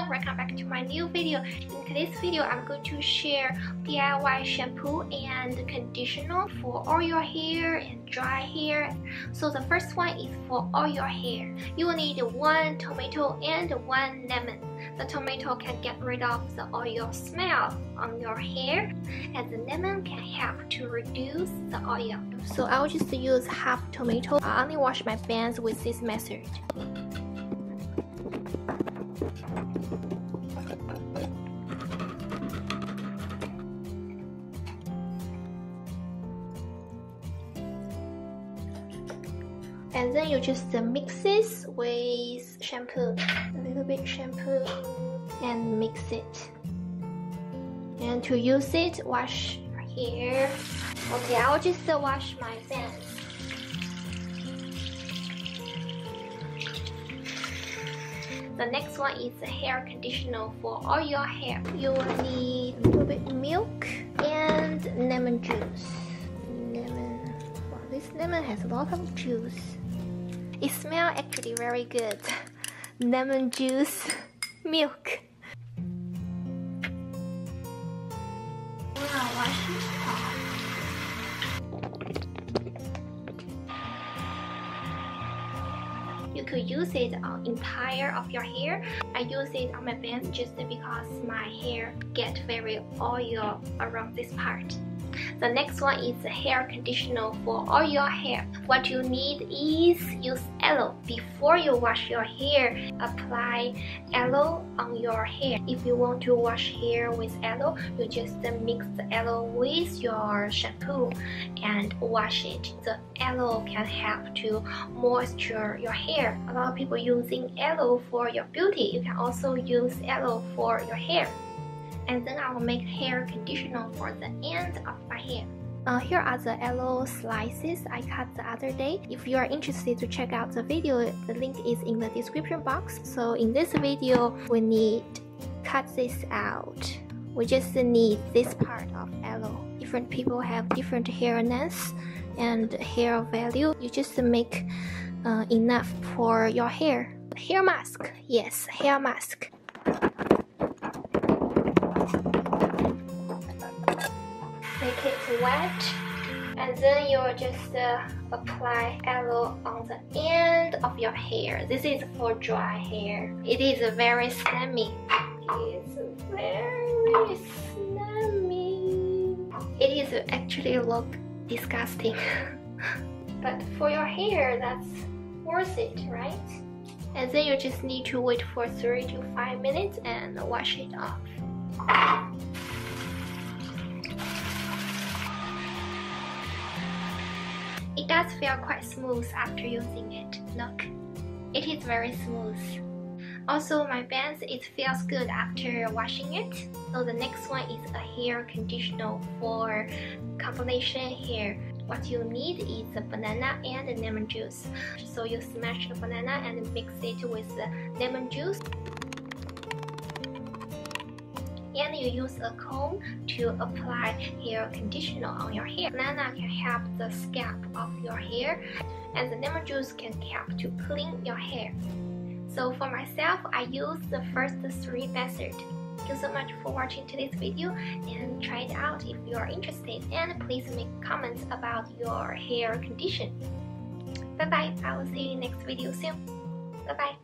everyone, welcome back to my new video. In today's video, I'm going to share DIY shampoo and conditioner for all your hair and dry hair. So the first one is for all your hair. You will need 1 tomato and 1 lemon. The tomato can get rid of the oil smell on your hair, and the lemon can help to reduce the oil. So I'll just use half tomato. I only wash my bangs with this method. And then you just mix this with shampoo, a little bit shampoo, and mix it. And to use it, wash your hair. Okay, I'll just wash my bangs. The next one is a hair conditioner for all your hair. You will need a little bit of milk and lemon juice. Wow, this lemon has a lot of juice. It smells actually very good. Lemon juice, milk. Wow, wash it off. You could use it on entire of your hair. I use it on my bangs just because my hair get very oil around this part. The next one is a hair conditioner for all your hair. What you need is use aloe. Before you wash your hair, apply aloe on your hair. If you want to wash hair with aloe, you just mix the aloe with your shampoo and wash it. The aloe can help to moisture your hair. A lot of people using aloe for your beauty. You can also use aloe for your hair. And then I will make hair conditioner for the end of my hair. Here are the aloe slices I cut the other day. If you are interested to check out the video, the link is in the description box. So in this video, we need cut this out. We just need this part of aloe. Different people have different hair lengths and hair value. You just make enough for your hair. Hair mask, yes, hair mask. Make it wet, and then you just apply aloe on the end of your hair. This is for dry hair. It is very slimy. It's very slimy. It is actually look disgusting. But for your hair, that's worth it, right? And then you just need to wait for 3 to 5 minutes and wash it off. It does feel quite smooth after using it. Look, it is very smooth. Also, my bangs, it feels good after washing it. So the next one is a hair conditioner for combination hair. What you need is a banana and lemon juice. So you smash the banana and mix it with the lemon juice. And you use a comb to apply hair conditioner on your hair. Banana can help the scalp of your hair, and the lemon juice can help to clean your hair. So for myself, I use the first 3 methods. Thank you so much for watching today's video, and try it out if you are interested. And please make comments about your hair condition. Bye bye. I will see you in next video soon. Bye bye.